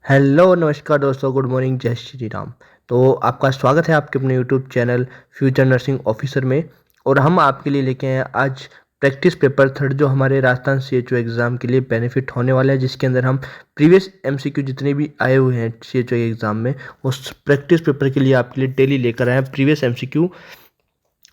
Hello नमस्कार दोस्तों, good morning, जय श्री राम। तो आपका स्वागत है आपके अपने YouTube channel future nursing officer में। और हम आपके लिए लेके आए हैं आज प्रैक्टिस पेपर थर्ड, जो हमारे राजस्थान CHO एग्ज़ाम के लिए बेनिफिट होने वाला है, जिसके अंदर हम प्रीवियस MCQ जितने भी आए हुए हैं CHO एग्ज़ाम में, उस प्रैक्टिस पेपर के लिए आपके लिए डेली लेकर आए हैं प्रीवियस MCQ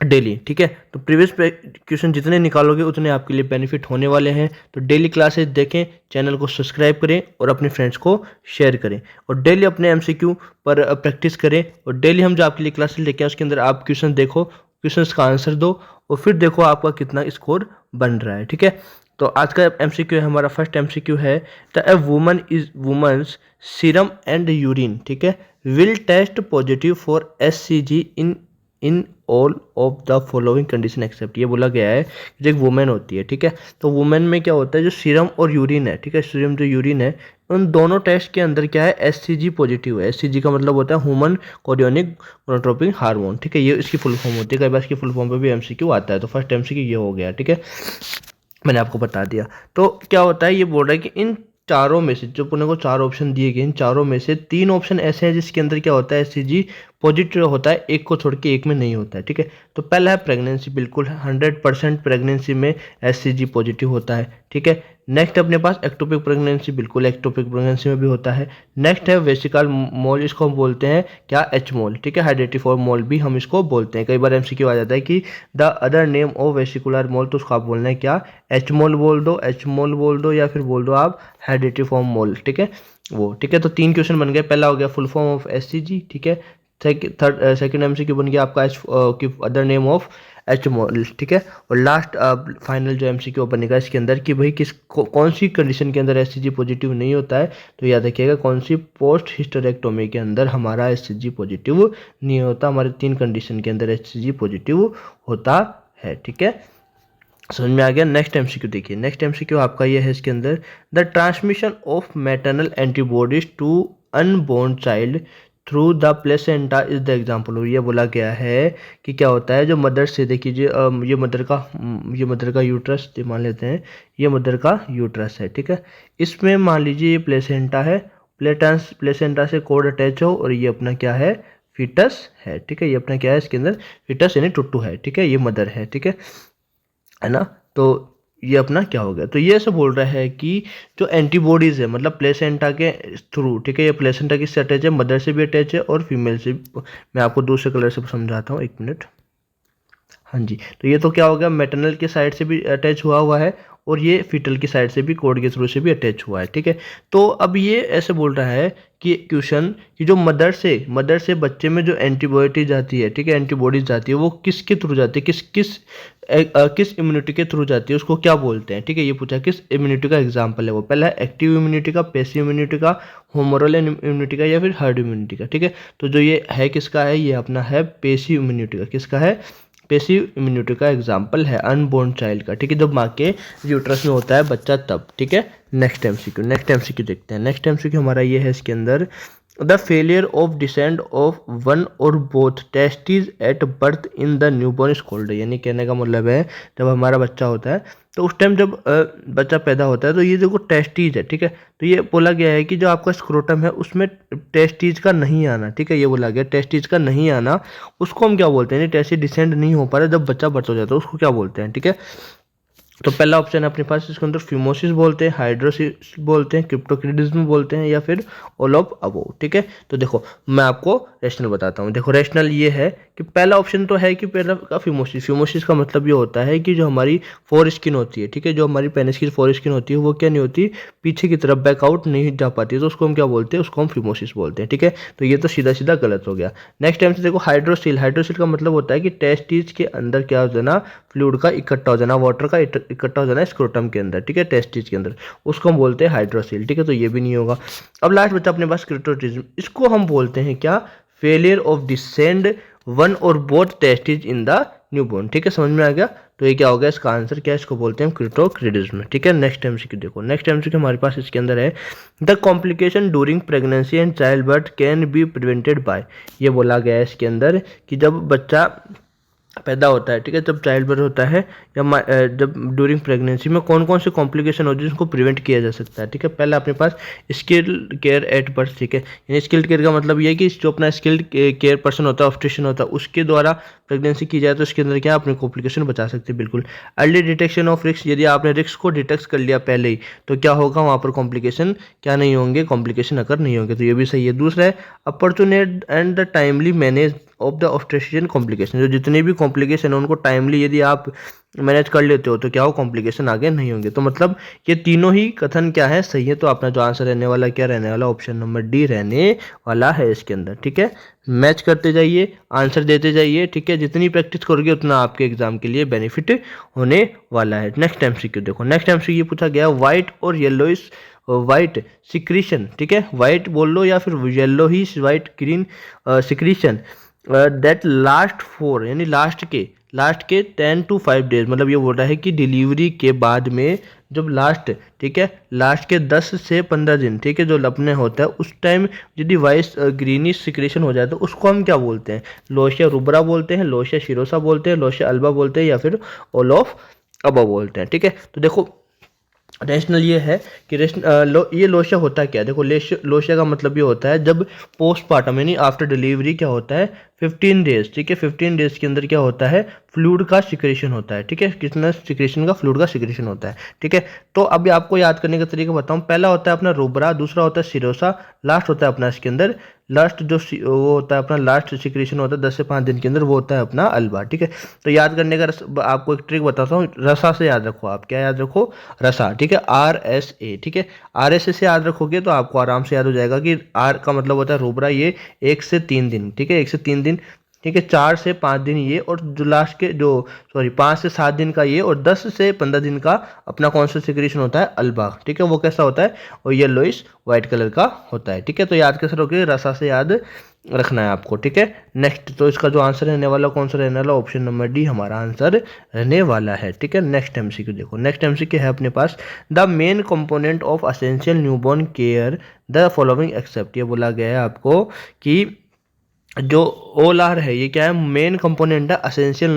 डेली। ठीक है, तो प्रीवियस क्वेश्चन जितने निकालोगे उतने आपके लिए बेनिफिट होने वाले हैं। तो डेली क्लासेस देखें, चैनल को सब्सक्राइब करें और अपने फ्रेंड्स को शेयर करें और डेली अपने MCQ पर प्रैक्टिस करें। और डेली हम जो आपके लिए क्लासेस लेके आए उसके अंदर आप क्वेश्चन देखो, क्वेश्चंस का आंसर दो और फिर देखो आपका कितना स्कोर बन रहा है। ठीक है, तो आज का MCQ है, हमारा फर्स्ट MCQ है the a woman is woman's serum and urine, ठीक है, will test positive for SCG in all of the following condition except. ये बोला गया है कि जो एक वुमेन होती है, ठीक है, तो वुमेन में क्या होता है, जो सीरम और यूरिन है, ठीक है, सीरम जो यूरिन है, उन दोनों टेस्ट के अंदर क्या है, SCG पॉजिटिव है। SCG का मतलब होता है ह्यूमन कोरियोनिक गोनाडोट्रोपिक हार्मोन। ठीक है, ये इसकी फुल फॉर्म होती है, कई बार इसकी फुल फॉर्म पे भी MCQ आता है। तो फर्स्ट MCQ ये हो गया। ठीक है, मैंने आपको बता दिया। तो क्या होता है, ये बोल रहा है कि इन चारों में से, जो अपने को चार ऑप्शन दिए गए, इन चारों में से तीन ऑप्शन ऐसे हैं जिसके अंदर क्या होता है, SCG पॉजिटिव होता है, एक को छोड़ के एक में नहीं होता है। ठीक है, तो पहला है प्रेगनेंसी, बिल्कुल 100% प्रेगनेंसी में SCG पॉजिटिव होता है। ठीक है, नेक्स्ट अपने पास एक्टोपिक प्रेगनेंसी, बिल्कुल एक्टोपिक प्रेगनेंसी में भी होता है। नेक्स्ट है वेसिकल मोल, इसको हम बोलते हैं क्या, H मोल। ठीक है, हाइड्रेटिफॉर्म मोल भी हम इसको बोलते हैं। कई बार MCQ आ जाता है कि the other name of vesicular mole, तो उसको आप बोलना है क्या, H मोल बोल दो, H मोल बोल दो, या फिर बोल दो आप हाइड्रेटिफॉर्म मोल। ठीक है, वो ठीक है। तो तीन क्वेश्चन बन गए। पहला हो गया फुल फॉर्म ऑफ SCG, ठीक है। सेकंड MCQ बन गया आपका अदर नेम ऑफ H मोल। ठीक है, और लास्ट फाइनल जो MCQ बनेगा इसके अंदर कि भाई कौन सी कंडीशन के अंदर SCG पॉजिटिव नहीं होता है। तो याद रखिएगा, कौन सी, पोस्ट हिस्टेरेक्टोमी के अंदर हमारा SCG पॉजिटिव नहीं होता। हमारे तीन कंडीशन के अंदर SCG पॉजिटिव होता है। ठीक है, समझ में आ गया। नेक्स्ट MCQ देखिए, नेक्स्ट MCQ आपका ये है, इसके अंदर the transmission of maternal antibodies to unborn child through the placenta is the example. और ये बोला गया है कि क्या होता है, जो मदर से, देखिए ये मदर का यूट्रस मान लेते हैं, ये मदर का यूट्रस है। ठीक है, इसमें मान लीजिए ये प्लेसेंटा है, प्लेसेंटा से कोड अटैच हो, और ये अपना क्या है, फीटस है। ठीक है, ये अपना क्या है, इसके अंदर फीटस यानी टुट्टू है। ठीक है, ये मदर है। ठीक है ना। तो ये अपना क्या हो गया, तो ये ऐसे बोल रहा है कि जो एंटीबॉडीज है, मतलब प्लेसेंटा के थ्रू, ठीक है, ये प्लेसेंटा किससे अटैच है, मदर से भी अटैच है और फीमेल से भी। मैं आपको दूसरे कलर से समझाता हूँ, एक मिनट। हाँ जी, तो ये तो क्या हो गया, मैटरनल के साइड से भी अटैच हुआ हुआ है और ये फीटल की साइड से भी, कोड के थ्रू से भी अटैच हुआ है। ठीक है, तो अब ये ऐसे बोल रहा है कि क्वेश्चन कि जो मदर से बच्चे में जो एंटीबॉडी जाती है, ठीक है, एंटीबॉडीज जाती है, वो किसके थ्रू जाती है, किस इम्यूनिटी के थ्रू जाती है, उसको क्या बोलते हैं। ठीक है, ये पूछा किस इम्यूनिटी का एग्जाम्पल है वो। पहला है एक्टिव इम्यूनिटी का, पैसिव इम्यूनिटी का, होमोरल इम्यूनिटी का, या फिर हर्ड इम्यूनिटी का। ठीक है, तो जो ये है किसका है, ये अपना है पैसिव इम्यूनिटी का। किसका है, पैसिव इम्यूनिटी का एग्जाम्पल है अनबोर्न चाइल्ड का। ठीक है, जब माँ के यूट्रस में होता है बच्चा तब। ठीक है, नेक्स्ट MCQ देखते हैं। नेक्स्ट MCQ हमारा ये है, इसके अंदर the failure of descend of one और both testes at birth in the newborn scrotum. यानी कहने का मतलब है, जब हमारा बच्चा होता है तो उस टाइम जब बच्चा पैदा होता है तो ये देखो टेस्टीज है। ठीक है, तो ये बोला गया है कि जो आपका स्क्रोटम है उसमें टेस्टीज का नहीं आना। ठीक है, ये बोला गया टेस्टीज का नहीं आना, उसको हम क्या बोलते हैं, टेस्टी डिसेंड नहीं हो पा रहा जब बच्चा बर्थ हो जाता है, उसको क्या बोलते हैं। ठीक है, तो पहला ऑप्शन है अपने पास, इसके अंदर फिमोसिस बोलते हैं, हाइड्रोसिस बोलते हैं, क्रिप्टोक्रिडिज्म बोलते हैं, या फिर ऑल ऑफ अबोव। ठीक है, तो देखो मैं आपको रेशनल बताता हूँ। देखो रेशनल ये है कि पहला ऑप्शन तो है कि पहला का फिमोसिस का मतलब ये होता है कि जो हमारी फोर स्किन होती है, ठीक है, जो हमारी पेनिस की फोर स्किन होती है वो क्या नहीं होती, पीछे की तरफ बैकआउट नहीं जा पाती, तो उसको हम क्या बोलते हैं, उसको हम फिमोसिस बोलते हैं। ठीक है, तो ये तो सीधा सीधा गलत हो गया। नेक्स्ट टाइम से देखो हाइड्रोसिल का मतलब होता है कि टेस्टिस के अंदर क्या हो जाना, फ्लूइड का इकट्ठा हो जाना, वाटर का इकट्ठा हो जाना स्क्रोटम के अंदर। ठीक है, टेस्टिस के अंदर, उसको हम बोलते हैं हाइड्रोसिल। ठीक है, तो ये भी नहीं होगा। अब लास्ट बचा अपने पास क्रिप्टोक्रिडिज्म, इसको हम बोलते हैं क्या, फेलियर ऑफ डिसेंड वन और both testes in the newborn. ठीक है, समझ में आ गया। तो ये क्या हो गया, इसका आंसर क्या है, इसको बोलते हैं क्रिप्टोक्रिडिज्म। ठीक है, नेक्स्ट MCQ देखो। नेक्स्ट MCQ हमारे पास इसके अंदर है the complication during pregnancy and child birth can be prevented by. ये बोला गया है इसके अंदर कि जब बच्चा पैदा होता है, ठीक है, जब चाइल्ड बर्थ होता है या जब ड्यूरिंग प्रेगनेंसी में कौन कौन से कॉम्प्लिकेशन होते हैं जिनको प्रिवेंट किया जा सकता है, ठीक है। पहला अपने पास स्किल्ड केयर एट बर्थ, ठीक है। यानी स्किल्ड केयर का मतलब ये है कि जो अपना स्किल्ड केयर पर्सन होता है, ऑब्स्टेट्रिशियन होता है, उसके द्वारा प्रेगनेंसी की जाए तो इसके अंदर क्या अपने कॉम्प्लिकेशन बचा सकते हैं, बिल्कुल। अर्ली डिटेक्शन ऑफ रिस्क, यदि आपने रिस्क को डिटेक्ट कर लिया पहले ही तो क्या होगा, वहाँ पर कॉम्प्लिकेशन क्या नहीं होंगे, कॉम्प्लिकेशन अगर नहीं होंगे, तो ये भी सही है। दूसरा है opportune and the timely manage of the obstetrician complication, जो जितने भी कॉम्प्लिकेशन है उनको टाइमली यदि आप मैनेज कर लेते हो तो क्या हो, कॉम्प्लिकेशन आगे नहीं होंगे। तो मतलब ये तीनों ही कथन क्या है, सही है। तो अपना जो आंसर रहने वाला क्या रहने वाला, ऑप्शन नंबर डी रहने वाला है इसके अंदर, ठीक है। मैच करते जाइए, आंसर देते जाइए, ठीक है। जितनी प्रैक्टिस करोगे उतना आपके एग्जाम के लिए बेनिफिट होने वाला है। नेक्स्ट एमसीक्यू देखो, नेक्स्ट एमसीक्यू पूछा गया व्हाइट और येलोइश वाइट सिक्रीशन, ठीक है, वाइट बोल लो या फिर yellow he white green secretion that last four, यानी लास्ट के 10 to 5 डेज, मतलब ये बोल रहा है कि डिलीवरी के बाद में जब लास्ट, ठीक है, लास्ट के 10 से 15 दिन, ठीक है, जो लपने होता है उस टाइम यदि वाइस ग्रीनिश सिक्रेशन हो जाए तो उसको हम क्या बोलते हैं, लोशिया रुब्रा बोलते हैं, लोशिया शिरोसा बोलते हैं, लोशिया अल्बा बोलते हैं, या फिर ऑल ऑफ अबव बोलते हैं, ठीक है। तो देखो रेशनल ये है कि ये लोशिया होता क्या है, देखो लोशिया का मतलब ये होता है जब पोस्टमार्टम यानी आफ्टर डिलीवरी क्या होता है 15 डेज, ठीक है, 15 डेज के अंदर क्या होता है, फ्लूइड का सिक्रेशन होता है, ठीक है, कितना सिक्रेशन का, फ्लूइड का सिक्रेशन होता है, ठीक है। तो अभी आपको याद करने का तरीका बताऊं, पहला होता है अपना रुब्रा, दूसरा होता है सिरोसा, लास्ट होता है अपना इसके अंदर लास्ट जो वो होता है अपना लास्ट सिक्रेशन होता है 10 से 5 दिन के अंदर, वो होता है अपना अल्बा, ठीक है। तो याद करने का आपको एक ट्रिक बताता हूँ, रसा से याद रखो, आप क्या याद रखो, रसा, ठीक है, RSA, ठीक है। RSA से याद रखोगे तो आपको आराम से याद हो जाएगा कि R का मतलब होता है रुब्रा, ये 1 से 3 दिन, ठीक है, 1 से 3 दिन, ठीक है, 4 से 5 दिन ये, और जो लास्ट के जो 5 से 7 दिन का ये, और 10 से 15 दिन का अपना कौन सा सिक्रेशन होता है, अल्बा, ठीक है। वो कैसा होता है, और येलोइश व्हाइट कलर का होता है, ठीक है। तो याद कैसे रखोगे, रसा से याद रखना है आपको, ठीक है। नेक्स्ट, तो इसका जो आंसर रहने वाला कौन सा रहने वाला, ऑप्शन नंबर डी हमारा आंसर रहने वाला है, ठीक है। नेक्स्ट एमसीक्यू देखो, नेक्स्ट एमसीक्यू है अपने पास, the main component of essential newborn care the following except, ये बोला गया है आपको कि जो OLR है ये क्या है, मेन कंपोनेंट है असेंशियल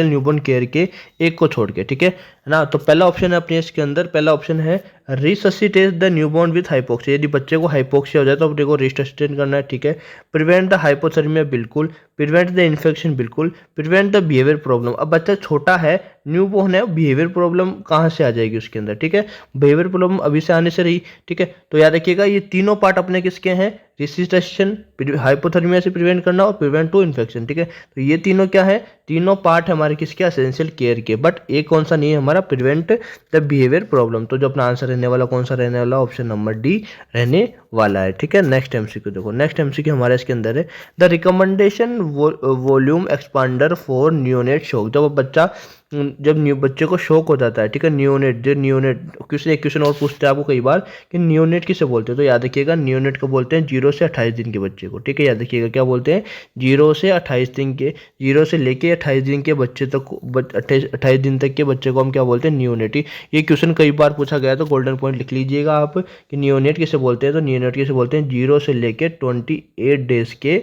न्यूबॉर्न केयर के एक को छोड़ के, ठीक है ना। तो पहला ऑप्शन है अपने इसके अंदर, पहला ऑप्शन है resuscitate the newborn with hypoxia, यदि बच्चे को हाइपोक्सिया हो जाए तो अपने को रिससिटेट करना है, ठीक है। प्रिवेंट द हाइपोथर्मिया, बिल्कुल। प्रिवेंट द इन्फेक्शन, बिल्कुल। प्रिवेंट द बिहेवियर प्रॉब्लम, अब बच्चा छोटा है, न्यूबॉर्न है, बिहेवियर प्रॉब्लम कहाँ से आ जाएगी उसके अंदर, ठीक है, बिहेवियर प्रॉब्लम अभी से आने से रही, ठीक है। तो याद रखिएगा ये तीनों पार्ट अपने किसके हैं, रिसिस्टेशन, हाइपोथर्मिया से प्रिवेंट करना और प्रिवेंट टू इन्फेक्शन, ठीक है। तो ये तीनों क्या है, तीनों पार्ट हमारे किसके, एसेंशियल केयर के, बट एक कौन सा नहीं है हमारा, प्रिवेंट द बिहेवियर प्रॉब्लम। तो जो अपना आंसर रहने वाला कौन सा रहने वाला, ऑप्शन नंबर डी रहने वाला है, ठीक है। नेक्स्ट एमसीक्यू देखो, नेक्स्ट एमसीक्यू हमारे इसके अंदर है the recommendation volume expander for neonate shock, जब बच्चे को शौक हो जाता है, ठीक है, न्यूनेट क्वेश्चन, एक क्वेश्चन और पूछते हैं आपको कई बार कि न्यूनेट किसे बोलते हैं, तो याद रखिएगा न्यूनेट को बोलते हैं 0 से 28 दिन के बच्चे को, ठीक है। याद रखिएगा क्या बोलते हैं, 0 से 28 दिन के, 0 से लेके 28 दिन के बच्चे तक, 28 दिन तक के बच्चे को हम क्या बोलते हैं, न्यूनेट। ये क्वेश्चन कई बार पूछा गया तो गोल्डन पॉइंट लिख लीजिएगा आप कि न्यूनेट किसे बोलते हैं, तो न्यूनेट किसे बोलते हैं 0 से लेके 28 डेज के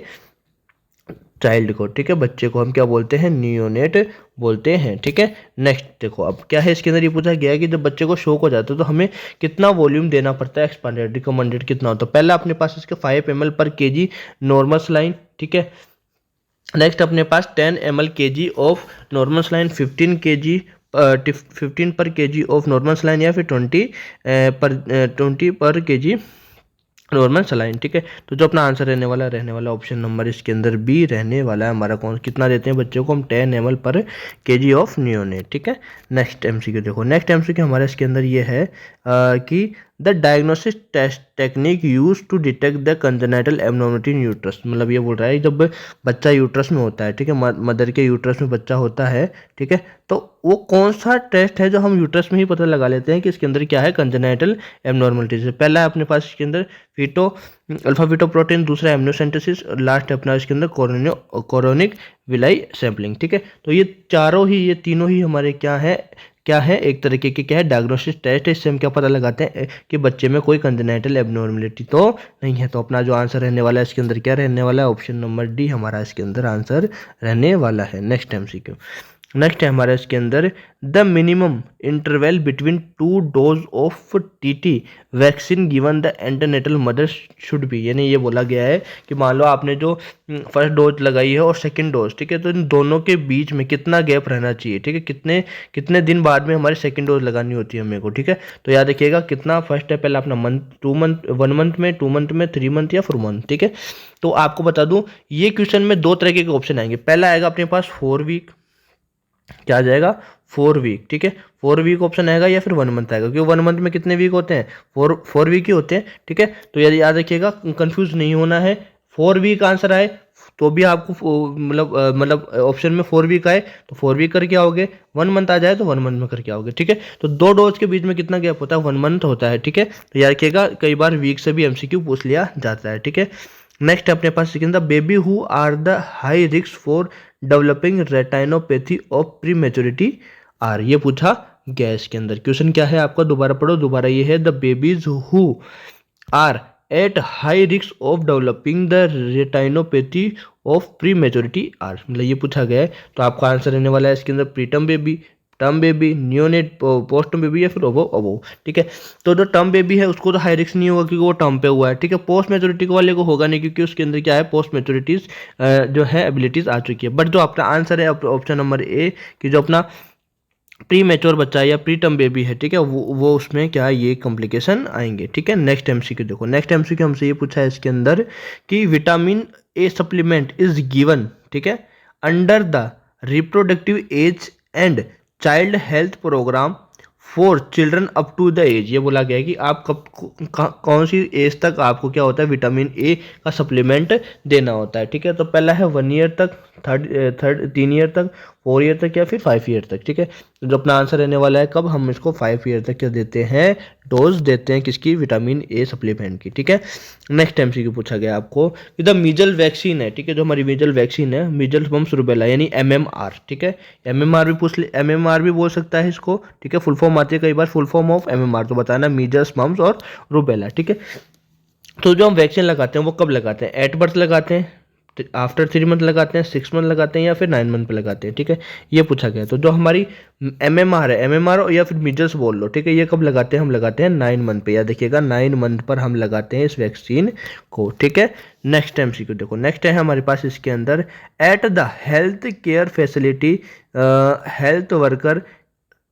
चाइल्ड को, ठीक है, बच्चे को हम क्या बोलते हैं, नियोनेट बोलते हैं, ठीक है। नेक्स्ट देखो, अब क्या है इसके अंदर, ये पूछा गया है कि जब बच्चे को शौक हो जाता है तो हमें कितना वॉल्यूम देना पड़ता है, एक्सपांडेड रिकमेंडेड कितना होता है। पहला अपने पास इसके 5 ml पर kg नॉर्मल सलाइन, ठीक है। नेक्स्ट अपने पास 10 ml kg of normal saline, 15 kg 15 पर kg ऑफ नॉर्मल सलाइन, या फिर 20 पर kg नॉर्मल सलाइन, ठीक है। तो जो अपना आंसर रहने वाला ऑप्शन नंबर इसके अंदर बी रहने वाला है हमारा, कौन कितना देते हैं बच्चों को हम, 10 ml पर kg ऑफ नियोनेट, ठीक है। नेक्स्ट एमसीक्यू देखो, नेक्स्ट एमसीक्यू हमारे इसके अंदर ये है कि the diagnosis test technique use to detect the congenital abnormality in uterus, मतलब ये बोल रहा है जब बच्चा यूट्रस में होता है, ठीक है, मदर के यूट्रस में बच्चा होता है, ठीक है, तो वो कौन सा टेस्ट है जो हम यूट्रस में ही पता लगा लेते हैं कि इसके अंदर क्या है, कंजेनिटल एब्नॉर्मलिटीज। पहला है अपने पास इसके अंदर अल्फा फीटो प्रोटीन, दूसरा एमनियोसेंटेसिस, और लास्ट अपना इसके अंदर कोरोनिक विलाई सैम्पलिंग, ठीक है। तो ये तीनों ही हमारे क्या है, क्या है, एक तरीके की क्या है डायग्नोस्टिक टेस्ट है। इससे हम क्या पता लगाते हैं कि बच्चे में कोई कंजेनाइटल एबनॉर्मलिटी तो नहीं है। तो अपना जो आंसर रहने वाला है इसके अंदर क्या रहने वाला है, ऑप्शन नंबर डी हमारा इसके अंदर आंसर रहने वाला है। नेक्स्ट MCQ, नेक्स्ट है हमारा इसके अंदर, the minimum interval between 2 dose of TT vaccine given the antenatal mother should be. यानी ये बोला गया है कि मान लो आपने जो फर्स्ट डोज लगाई है और सेकंड डोज, ठीक है, तो इन दोनों के बीच में कितना गैप रहना चाहिए, ठीक है, कितने कितने दिन बाद में हमारी सेकंड डोज लगानी होती है मेरे को, ठीक है। तो याद रखिएगा कितना, फर्स्ट है पहले अपना मंथ, 2 मंथ, 1 मंथ में, 2 मंथ में, 3 मंथ या 4 मंथ, ठीक है। तो आपको बता दूं ये क्वेश्चन में दो तरह के ऑप्शन आएंगे। पहला आएगा अपने पास 4 वीक, क्या आ जाएगा 4 वीक, ठीक है, 4 वीक ऑप्शन आएगा, या फिर 1 मंथ आएगा, क्योंकि 1 मंथ में कितने वीक होते हैं, 4 वीक ही होते हैं, ठीक है। तो यदि याद रखिएगा, कंफ्यूज नहीं होना है, 4 वीक आंसर आए तो भी आपको मतलब ऑप्शन में 4 वीक आए तो 4 वीक करके आओगे, 1 मंथ आ जाए तो 1 मंथ में करके आओगे, ठीक है। तो 2 डोज के बीच में कितना गैप होता है, 1 मंथ होता है, ठीक है। तो याद रखिएगा कई बार वीक से भी MCQ पूछ लिया जाता है, ठीक है। नेक्स्ट अपने पास second, the baby who are the high risk for developing retinopathy of prematurity are, ये पूछा गया इसके अंदर। क्वेश्चन क्या है आपका, दोबारा पढ़ो, दोबारा ये है, the babies who are at high risk of developing the retinopathy of prematurity are, मतलब ये पूछा गया है। तो आपका आंसर रहने वाला है इसके अंदर preterm baby, term baby, neonate, postterm baby या फिर ओबो, ठीक है। तो जो टर्म बेबी है उसको तो हाई रिस्क नहीं होगा क्योंकि वो टर्म पे हुआ है, ठीक है। पोस्ट मेच्योरिटी वाले को होगा नहीं क्योंकि उसके अंदर क्या है, पोस्ट मेच्योरिटीज जो है एबिलिटीज आ चुकी है। बट जो अपना आंसर है ऑप्शन नंबर ए कि जो अपना प्री मेच्योर बच्चा या प्री टर्म बेबी है, ठीक है, वो उसमें क्या है ये कॉम्प्लिकेशन आएंगे, ठीक है। नेक्स्ट MCQ देखो, नेक्स्ट MCQ हमसे ये पूछा है इसके अंदर कि vitamin A supplement is given, ठीक है, under the reproductive age and child health programme for children up to the age. ये बोला गया है कि आप कौन सी एज तक आपको क्या होता है विटामिन ए का सप्लीमेंट देना होता है, ठीक है। तो पहला है 1 ईयर तक, 3 ईयर तक, 4 ईयर तक या फिर 5 ईयर तक, ठीक है। तो जो अपना आंसर रहने वाला है कब, हम इसको 5 ईयर तक क्या देते हैं, डोज देते हैं किसकी, विटामिन ए सप्लीमेंट की, ठीक है। नेक्स्ट MCQ पूछा गया आपको कि द मीजल वैक्सीन है, ठीक है, जो हमारी मीजल वैक्सीन है, मीजल मम्स रूबेला यानी MMR, ठीक है। MMR भी पूछ ले, MMR भी बोल सकता है इसको, ठीक है, फुल फॉर्म आती है कई बार, फुल फॉर्म ऑफ MMR, तो बताना मीजल्स मम्स और रूबेला, ठीक है। तो जो हम वैक्सीन लगाते हैं वो कब लगाते हैं, एट बर्थ लगाते हैं, आफ्टर 3 मंथ लगाते हैं, 6 मंथ लगाते हैं या फिर 9 मंथ पे लगाते हैं, ठीक है, ये पूछा गया। तो जो हमारी MMR है, MMR या फिर मीजल्स बोल लो, ठीक है, ये कब लगाते हैं, हम लगाते हैं 9 मंथ पे, या देखिएगा 9 मंथ पर हम लगाते हैं इस वैक्सीन को, ठीक है। नेक्स्ट MCQ देखो, नेक्स्ट है हमारे पास इसके अंदर, at the health care facility health worker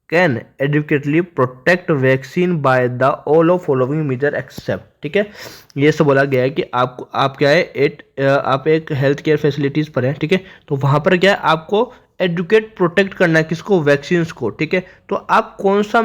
can adequately protect vaccine by the all of following major except, ठीक है। ये सब बोला गया है कि आप क्या है आप एक हेल्थ केयर फैसिलिटीज़ पर हैं, ठीक है, तो वहाँ पर क्या है आपको एडुकेट प्रोटेक्ट करना है किसको, वैक्सीन्स को, ठीक है। तो आप कौन सा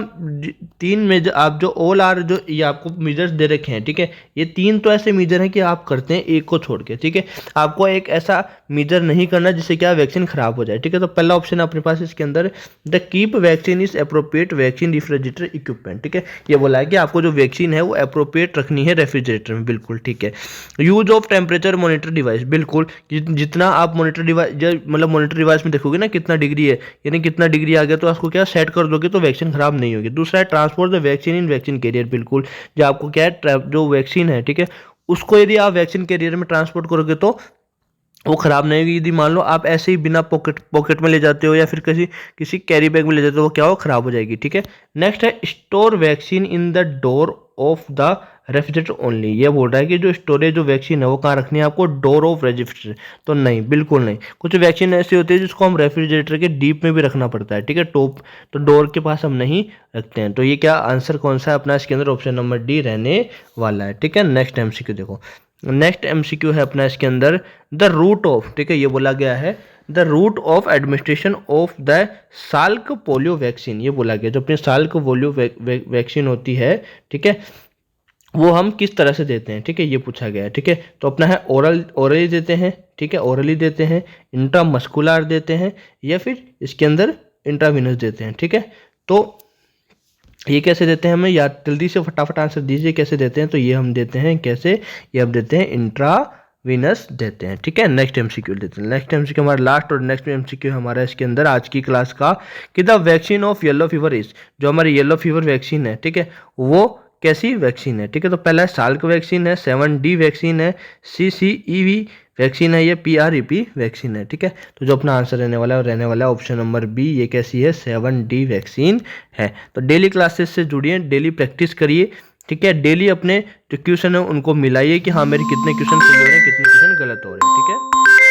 3 मेजर, आप जो ऑल आर जो ये आपको मेजर्स दे रखे हैं, ठीक है, ये 3 तो ऐसे मेजर हैं कि आप करते हैं एक को छोड़ के, ठीक है। आपको एक ऐसा मेजर नहीं करना जिससे क्या वैक्सीन खराब हो जाए, ठीक है। तो पहला ऑप्शन अपने पास इसके अंदर, the keep vaccine is appropriate vaccine refrigerator equipment, ठीक है। ये बोला है कि आपको जो वैक्सीन है वो अप्रोप्रिएट रखनी है रेफ्रिजरेटर में, बिल्कुल ठीक है। Use of temperature monitor device, बिल्कुल जितना आप मॉनिटर डिवाइस मतलब मॉनिटर डिवाइस में देखोगे ना कितना डिग्री है, यानी कितना डिग्री आ गया तो उसको क्या सेट कर दोगे तो वैक्सीन खराब नहीं होगी। दूसरा है transport the vaccine in vaccine carrier, बिल्कुल जो आपको क्या है जो वैक्सीन है, ठीक है, उसको यदि आप वैक्सीन कैरियर में ट्रांसपोर्ट करोगे तो वो खराब नहीं होगी। यदि मान लो आप ऐसे ही बिना पॉकेट में ले जाते हो या फिर किसी कैरी बैग में ले जाते हो, वो क्या हो खराब हो जाएगी, ठीक है। नेक्स्ट है store vaccine in the door of the refrigerator only, ये बोल रहा है कि जो स्टोरेज जो वैक्सीन है वो कहाँ रखनी है आपको, डोर ऑफ रेफ्रिजरेटर, तो नहीं बिल्कुल नहीं। कुछ वैक्सीन ऐसी होती है जिसको हम रेफ्रिजरेटर के डीप में भी रखना पड़ता है, ठीक है, टॉप, तो डोर के पास हम नहीं रखते हैं। तो ये क्या आंसर कौन सा है अपना इसके अंदर, ऑप्शन नंबर डी रहने वाला है, ठीक है। नेक्स्ट MCQ देखो, नेक्स्ट MCQ है अपना इसके अंदर, द रूट ऑफ, ठीक है, ये बोला गया है the route of administration of the Salk polio vaccine, ये बोला गया जो अपनी साल्क पोलियो वैक्सीन होती है, ठीक है, वो हम किस तरह से देते हैं, ठीक है, ये पूछा गया है, ठीक है। तो अपना है ओरली देते हैं, ठीक है, ओरली देते हैं, इंट्रामस्कुलर देते हैं या फिर इसके अंदर इंट्रावीनस देते हैं, ठीक है। तो ये कैसे देते हैं, हमें याद जल्दी से फटाफट आंसर दीजिए कैसे देते हैं, तो ये हम देते हैं कैसे, ये हम देते हैं इंट्रा वीनस देते हैं। ठीक है, नेक्स्ट एमसीक्यू लेते हैं। नेक्स्ट एमसीक्यू हमारा लास्ट और नेक्स्ट एमसीक्यू हमारा इसके अंदर आज की क्लास का कि the vaccine of yellow fever is, जो हमारी येलो फीवर वैक्सीन है, ठीक है, वो कैसी वैक्सीन है। ठीक है, तो पहला है साल्क वैक्सीन है, 7D वैक्सीन है, CCEV वैक्सीन है, ये PREP वैक्सीन है। ठीक है, तो जो अपना आंसर रहने वाला है रहने वाला है ऑप्शन नंबर बी, ये कैसी है, 7D वैक्सीन है। तो डेली क्लासेस से जुड़िए, डेली प्रैक्टिस करिए। ठीक है, डेली अपने जो क्वेश्चन है उनको मिलाइए कि हाँ मेरे कितने क्वेश्चन सही हो रहे हैं, कितने क्वेश्चन गलत हो रहे हैं। ठीक है।